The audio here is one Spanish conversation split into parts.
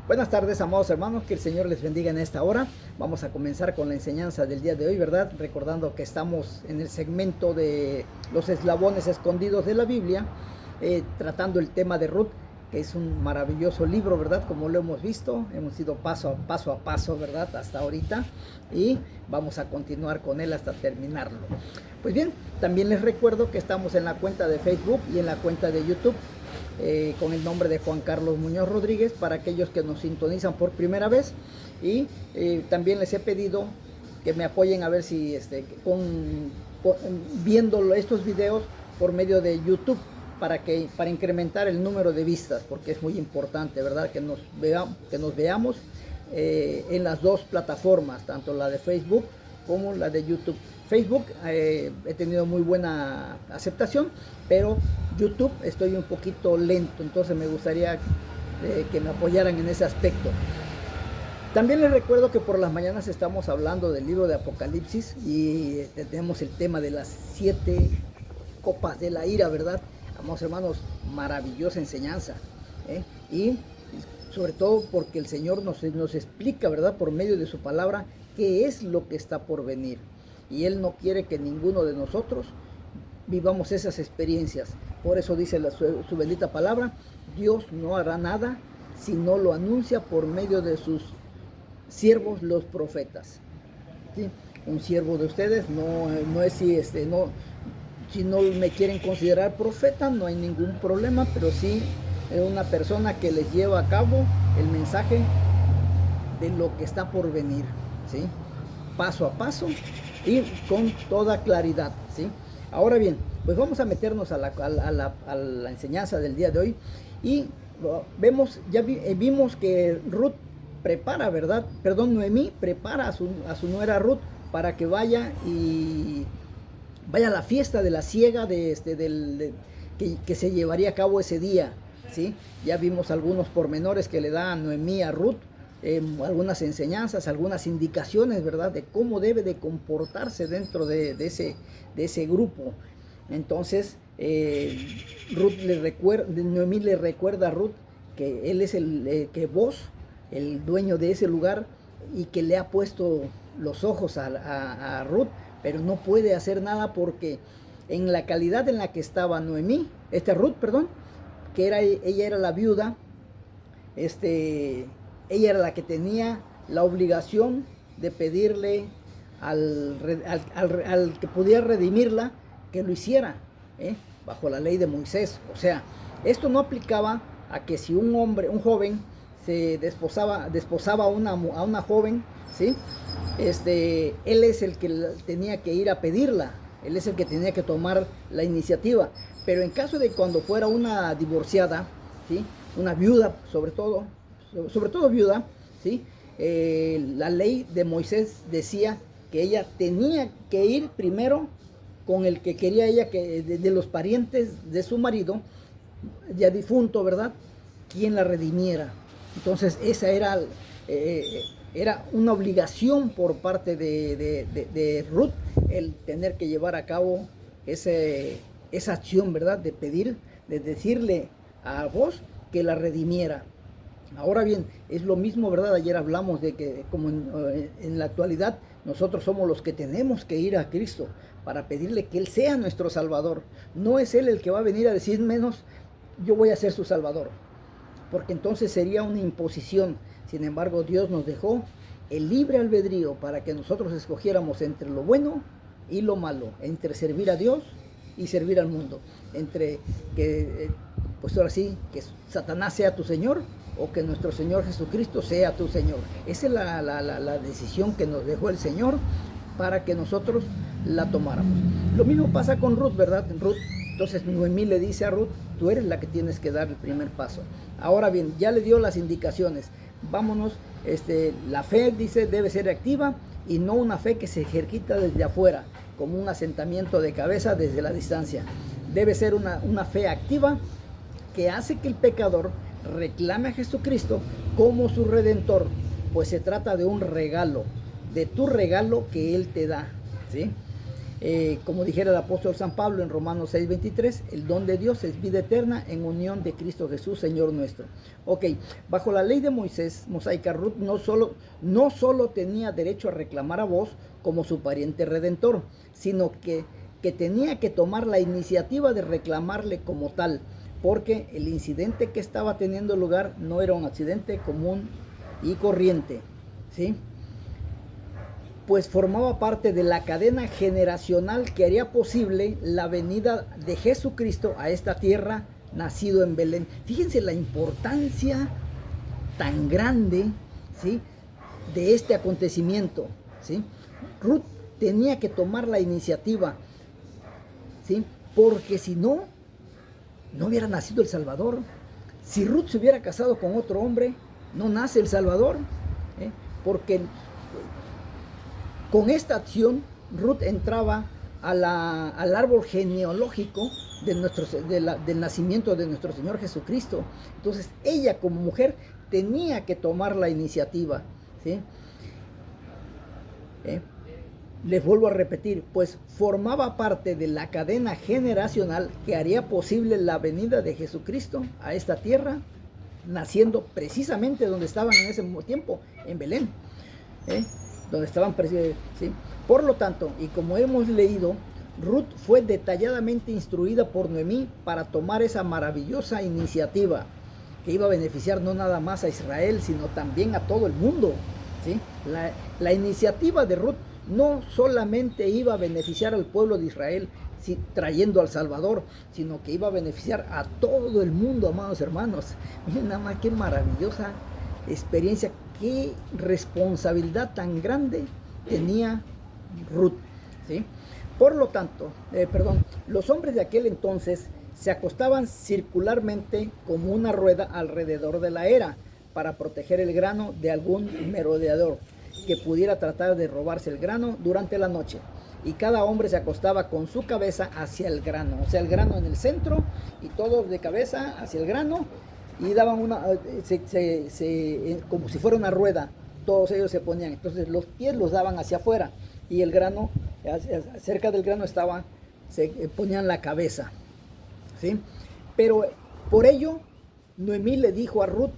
Buenas tardes, amados hermanos, que el Señor les bendiga en esta hora. Vamos a comenzar con la enseñanza del día de hoy, ¿verdad? Recordando que estamos en el segmento de los eslabones escondidos de la Biblia, tratando el tema de Ruth, que es un maravilloso libro, ¿verdad? Como lo hemos visto, hemos ido paso a paso, ¿verdad? Hasta ahorita, y vamos a continuar con él hasta terminarlo. Pues bien, también les recuerdo que estamos en la cuenta de Facebook y en la cuenta de YouTube, con el nombre de Juan Carlos Muñoz Rodríguez, para aquellos que nos sintonizan por primera vez. Y también les he pedido que me apoyen a ver si viendo estos videos por medio de YouTube, para incrementar el número de vistas, porque es muy importante, ¿verdad? Que nos veamos en las dos plataformas, tanto la de Facebook como la de YouTube. Facebook he tenido muy buena aceptación, pero YouTube estoy un poquito lento, entonces me gustaría que me apoyaran en ese aspecto. También les recuerdo que por las mañanas estamos hablando del libro de Apocalipsis y tenemos el tema de las 7 copas de la ira, ¿verdad? Amados hermanos, maravillosa enseñanza, y sobre todo porque el Señor nos explica, ¿verdad? Por medio de su palabra, qué es lo que está por venir. Y Él no quiere que ninguno de nosotros vivamos esas experiencias. Por eso dice su bendita palabra: Dios no hará nada si no lo anuncia por medio de sus siervos, los profetas. ¿Sí? Un siervo de ustedes no es si no me quieren considerar profeta, no hay ningún problema, pero sí una persona que les lleva a cabo el mensaje de lo que está por venir, ¿sí? Paso a paso y con toda claridad, ¿sí? Ahora bien, pues vamos a meternos a la enseñanza del día de hoy, y vimos que Ruth prepara, ¿verdad? Noemí prepara a su nuera Ruth para que vaya a la fiesta de la siega que se llevaría a cabo ese día, ¿sí? Ya vimos algunos pormenores que le da Noemí a Ruth, algunas enseñanzas, algunas indicaciones, ¿verdad? De cómo debe de comportarse dentro de ese grupo. Entonces, Noemí le recuerda a Ruth que él es que vos, el dueño de ese lugar, y que le ha puesto los ojos a Ruth, pero no puede hacer nada porque en la calidad en la que estaba Ruth, perdón, que ella era la viuda, ella era la que tenía la obligación de pedirle al que pudiera redimirla, que lo hiciera, bajo la ley de Moisés. O sea, esto no aplicaba a que si un joven se desposaba a una joven, ¿sí? Él es el que tenía que ir a pedirla, él es el que tenía que tomar la iniciativa. Pero en caso de cuando fuera una divorciada, ¿sí? Una viuda, sobre todo viuda, ¿sí? La ley de Moisés decía que ella tenía que ir primero con el que quería ella, de los parientes de su marido ya difunto, ¿verdad? Quien la redimiera. Entonces esa era una obligación por parte de Ruth, el tener que llevar a cabo esa acción, ¿verdad? De pedir, de decirle a vos que la redimiera. Ahora bien, es lo mismo, ¿verdad? Ayer hablamos de que como en la actualidad nosotros somos los que tenemos que ir a Cristo para pedirle que Él sea nuestro Salvador. No es Él el que va a venir a decir menos, yo voy a ser su Salvador, porque entonces sería una imposición. Sin embargo, Dios nos dejó el libre albedrío para que nosotros escogiéramos entre lo bueno y lo malo, entre servir a Dios y servir al mundo, entre que, pues ahora sí, que Satanás sea tu Señor o que nuestro Señor Jesucristo sea tu Señor. Esa es la decisión que nos dejó el Señor para que nosotros la tomáramos. Lo mismo pasa con Ruth, ¿verdad? Entonces Noemí le dice a Ruth: tú eres la que tienes que dar el primer paso. Ahora bien, ya le dio las indicaciones. Vámonos, la fe, dice, debe ser activa y no una fe que se ejercita desde afuera, como un asentamiento de cabeza desde la distancia. Debe ser una fe activa que hace que el pecador reclame a Jesucristo como su redentor, pues se trata de un regalo, de tu regalo que Él te da, ¿sí? Como dijera el apóstol San Pablo en Romanos 6:23, el don de Dios es vida eterna en unión de Cristo Jesús, Señor nuestro. Ok, bajo la ley de Moisés, mosaica, Ruth no solo tenía derecho a reclamar a Boaz como su pariente redentor, sino que tenía que tomar la iniciativa de reclamarle como tal, porque el incidente que estaba teniendo lugar no era un accidente común y corriente, ¿sí? Pues formaba parte de la cadena generacional que haría posible la venida de Jesucristo a esta tierra, nacido en Belén. Fíjense la importancia tan grande, ¿sí?, de este acontecimiento, ¿sí? Ruth tenía que tomar la iniciativa, ¿sí?, porque si no, no hubiera nacido el Salvador. Si Ruth se hubiera casado con otro hombre, no nace el Salvador, porque con esta acción Ruth entraba al árbol genealógico del nacimiento de nuestro Señor Jesucristo. Entonces ella como mujer tenía que tomar la iniciativa, ¿sí? Les vuelvo a repetir, pues formaba parte de la cadena generacional que haría posible la venida de Jesucristo a esta tierra, naciendo precisamente donde estaban en ese tiempo, en Belén, donde estaban, ¿sí? Por lo tanto, y como hemos leído, Ruth fue detalladamente instruida por Noemí para tomar esa maravillosa iniciativa que iba a beneficiar no nada más a Israel, sino también a todo el mundo, ¿sí? La iniciativa de Ruth no solamente iba a beneficiar al pueblo de Israel, ¿sí?, trayendo al Salvador, sino que iba a beneficiar a todo el mundo, amados hermanos. Miren nada más qué maravillosa experiencia, qué responsabilidad tan grande tenía Ruth, ¿sí? Por lo tanto, los hombres de aquel entonces se acostaban circularmente como una rueda alrededor de la era para proteger el grano de algún merodeador que pudiera tratar de robarse el grano durante la noche. Y cada hombre se acostaba con su cabeza hacia el grano, o sea, el grano en el centro y todos de cabeza hacia el grano, y daban como si fuera una rueda, todos ellos se ponían, entonces los pies los daban hacia afuera y el grano, cerca del grano se ponían la cabeza, ¿sí? Pero por ello Noemí le dijo a Ruth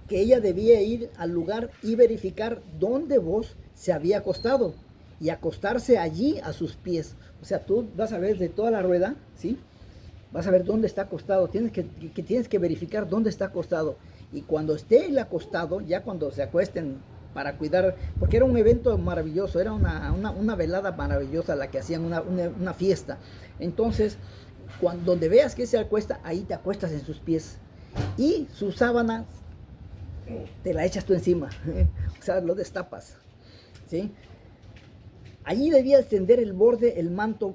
que ella debía ir al lugar y verificar dónde Boaz se había acostado y acostarse allí a sus pies. O sea, tú vas a ver de toda la rueda, ¿sí?, vas a ver dónde está acostado, tienes que verificar dónde está acostado. Y cuando esté él acostado, ya cuando se acuesten para cuidar, porque era un evento maravilloso, era una velada maravillosa la que hacían, una fiesta. Entonces, donde veas que se acuesta, ahí te acuestas en sus pies. Y su sábana te la echas tú encima, o sea, lo destapas, ¿sí? Allí debía extender el borde, el manto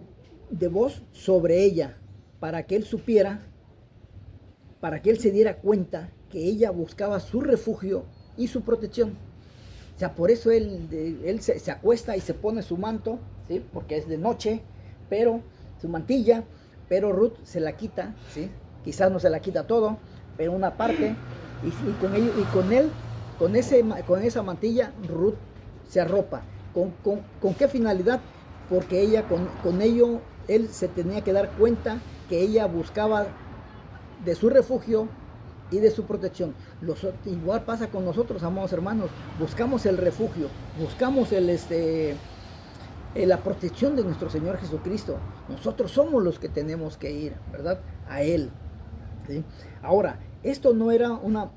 de Boaz sobre ella, para que él supiera, para que él se diera cuenta que ella buscaba su refugio y su protección. O sea, por eso él se acuesta y se pone su manto, ¿sí?, porque es de noche, pero su mantilla, pero Ruth se la quita, ¿sí? Quizás no se la quita todo, pero una parte, con esa mantilla Ruth se arropa. ¿Con qué finalidad? Porque ella con ello él se tenía que dar cuenta que ella buscaba de su refugio y de su protección. Igual pasa con nosotros, amados hermanos, buscamos el refugio, buscamos la protección de nuestro Señor Jesucristo. Nosotros somos los que tenemos que ir, ¿verdad?, a Él, ¿sí? Ahora, esto era una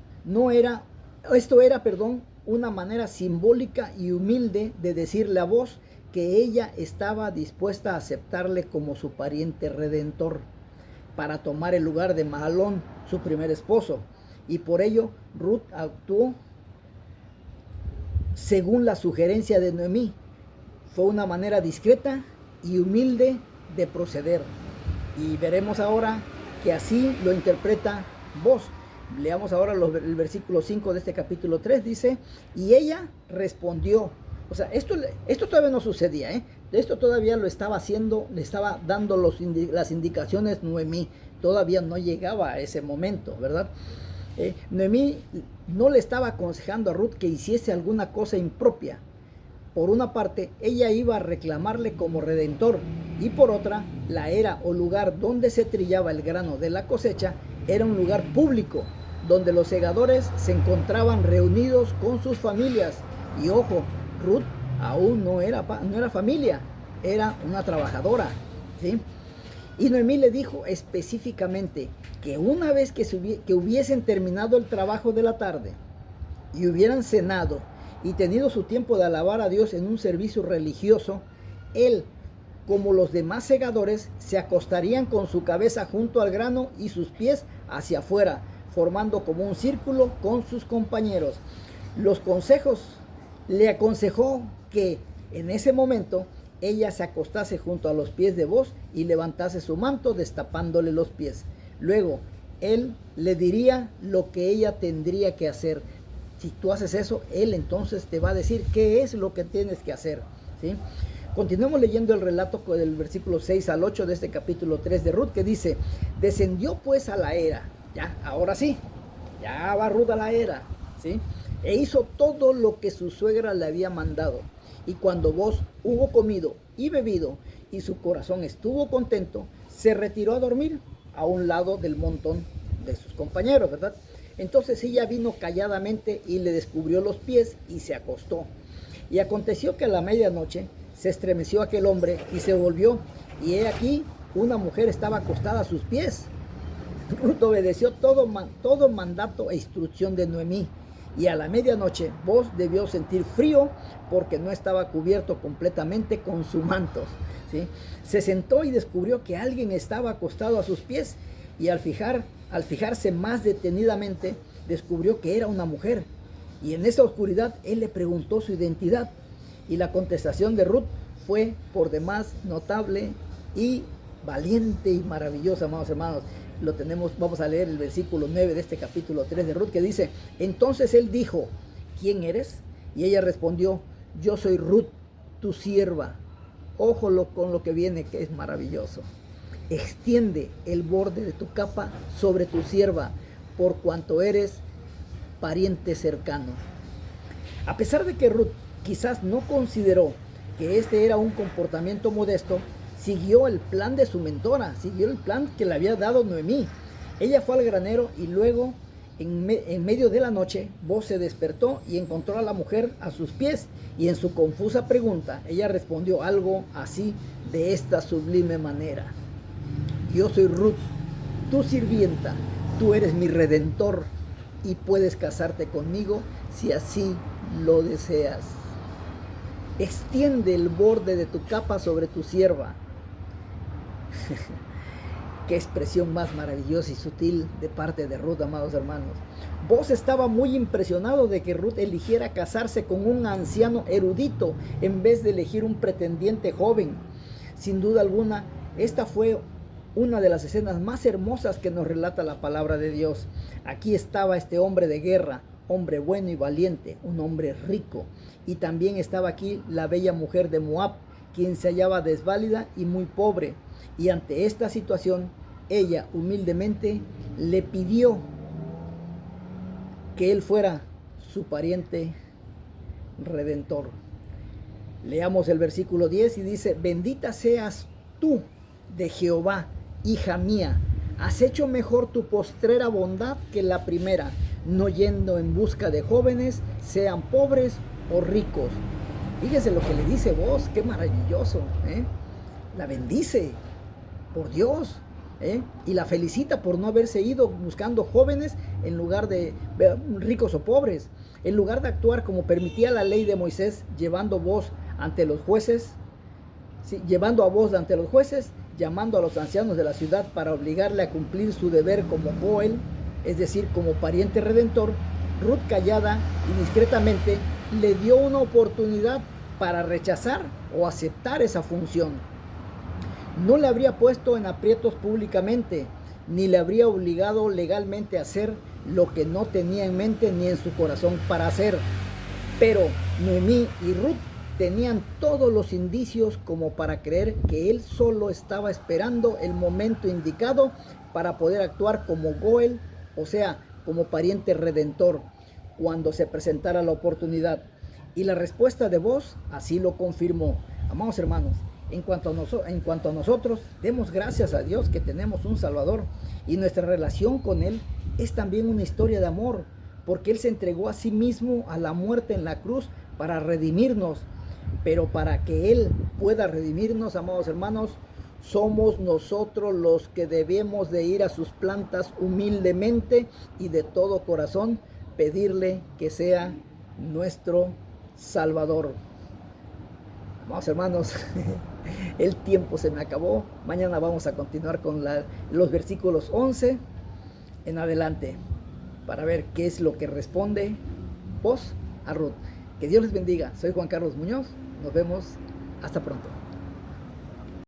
manera simbólica y humilde de decirle a Boaz que ella estaba dispuesta a aceptarle como su pariente redentor para tomar el lugar de Mahalón, su primer esposo. Y por ello Ruth actuó según la sugerencia de Noemí. Fue una manera discreta y humilde de proceder. Y veremos ahora que así lo interpreta Boaz. Leamos ahora el versículo 5 de este capítulo 3, dice, y ella respondió. O sea, esto todavía no sucedía, esto todavía lo estaba haciendo, le estaba dando las indicaciones Noemí, todavía no llegaba a ese momento, ¿verdad? Noemí no le estaba aconsejando a Ruth que hiciese alguna cosa impropia, por una parte, ella iba a reclamarle como redentor, y por otra, la era o lugar donde se trillaba el grano de la cosecha era un lugar público, donde los segadores se encontraban reunidos con sus familias. Y ojo, Ruth aún no era familia, era una trabajadora, ¿sí? Y Noemí le dijo específicamente que una vez que hubiesen terminado el trabajo de la tarde y hubieran cenado y tenido su tiempo de alabar a Dios en un servicio religioso, él, como los demás segadores, se acostarían con su cabeza junto al grano y sus pies hacia afuera, formando como un círculo con sus compañeros. Le aconsejó que en ese momento ella se acostase junto a los pies de Booz y levantase su manto destapándole los pies. Luego él le diría lo que ella tendría que hacer. Si tú haces eso, él entonces te va a decir qué es lo que tienes que hacer, ¿sí? Continuemos leyendo el relato del versículo 6 al 8 de este capítulo 3 de Ruth, que dice: descendió pues a la era, ya, ahora sí, ya va Ruth a la era, ¿sí? E hizo todo lo que su suegra le había mandado. Y cuando Booz hubo comido y bebido y su corazón estuvo contento, se retiró a dormir a un lado del montón de sus compañeros, ¿verdad? Entonces ella vino calladamente y le descubrió los pies y se acostó. Y aconteció que a la medianoche se estremeció aquel hombre y se volvió, y he aquí una mujer estaba acostada a sus pies. Ruth obedeció todo mandato e instrucción de Noemí, y a la medianoche Booz debió sentir frío porque no estaba cubierto completamente con su manto, ¿sí? Se sentó y descubrió que alguien estaba acostado a sus pies, y al fijarse más detenidamente descubrió que era una mujer, y en esa oscuridad él le preguntó su identidad, y la contestación de Ruth fue por demás notable y valiente y maravillosa, amados hermanos. Vamos a leer el versículo 9 de este capítulo 3 de Ruth, que dice: entonces él dijo, ¿quién eres? Y ella respondió, yo soy Ruth, tu sierva. Ojo con lo que viene, que es maravilloso. Extiende el borde de tu capa sobre tu sierva, por cuanto eres pariente cercano. A pesar de que Ruth quizás no consideró que este era un comportamiento modesto, siguió el plan de su mentora, siguió el plan que le había dado Noemí. Ella fue al granero y luego, en medio de la noche, Booz se despertó y encontró a la mujer a sus pies, y en su confusa pregunta, ella respondió algo así, de esta sublime manera: yo soy Ruth, tu sirvienta, tú eres mi redentor, y puedes casarte conmigo si así lo deseas. Extiende el borde de tu capa sobre tu sierva. Qué expresión más maravillosa y sutil de parte de Ruth, amados hermanos. Booz estaba muy impresionado de que Ruth eligiera casarse con un anciano erudito en vez de elegir un pretendiente joven. Sin duda alguna, esta fue una de las escenas más hermosas que nos relata la palabra de Dios. Aquí estaba este hombre de guerra, hombre bueno y valiente, un hombre rico. Y también estaba aquí la bella mujer de Moab, quien se hallaba desválida y muy pobre. Y ante esta situación, ella humildemente le pidió que él fuera su pariente redentor. Leamos el versículo 10 y dice: bendita seas tú de Jehová, hija mía, has hecho mejor tu postrera bondad que la primera, no yendo en busca de jóvenes, sean pobres o ricos. Fíjese lo que le dice Booz, qué maravilloso, ¿eh? La bendice, por Dios, y la felicita por no haberse ido buscando jóvenes en lugar de ricos o pobres, en lugar de actuar como permitía la ley de Moisés, llevando a Booz ante los jueces, llamando a los ancianos de la ciudad para obligarle a cumplir su deber como Goel, es decir, como pariente redentor. Ruth, callada y discretamente, le dio una oportunidad para rechazar o aceptar esa función. No le habría puesto en aprietos públicamente, ni le habría obligado legalmente a hacer lo que no tenía en mente ni en su corazón para hacer. Pero Noemí y Ruth tenían todos los indicios como para creer que él solo estaba esperando el momento indicado para poder actuar como Goel, o sea, como pariente redentor, cuando se presentara la oportunidad. Y la respuesta de vos así lo confirmó. Amados hermanos, en cuanto a nosotros, demos gracias a Dios que tenemos un Salvador, y nuestra relación con Él es también una historia de amor, porque Él se entregó a sí mismo a la muerte en la cruz para redimirnos. Pero para que Él pueda redimirnos, amados hermanos, somos nosotros los que debemos de ir a sus plantas humildemente y de todo corazón pedirle que sea nuestro Salvador. Amados hermanos, el tiempo se me acabó. Mañana vamos a continuar con los versículos 11 en adelante para ver qué es lo que responde Boaz a Ruth. Que Dios les bendiga. Soy Juan Carlos Muñoz. Nos vemos. Hasta pronto.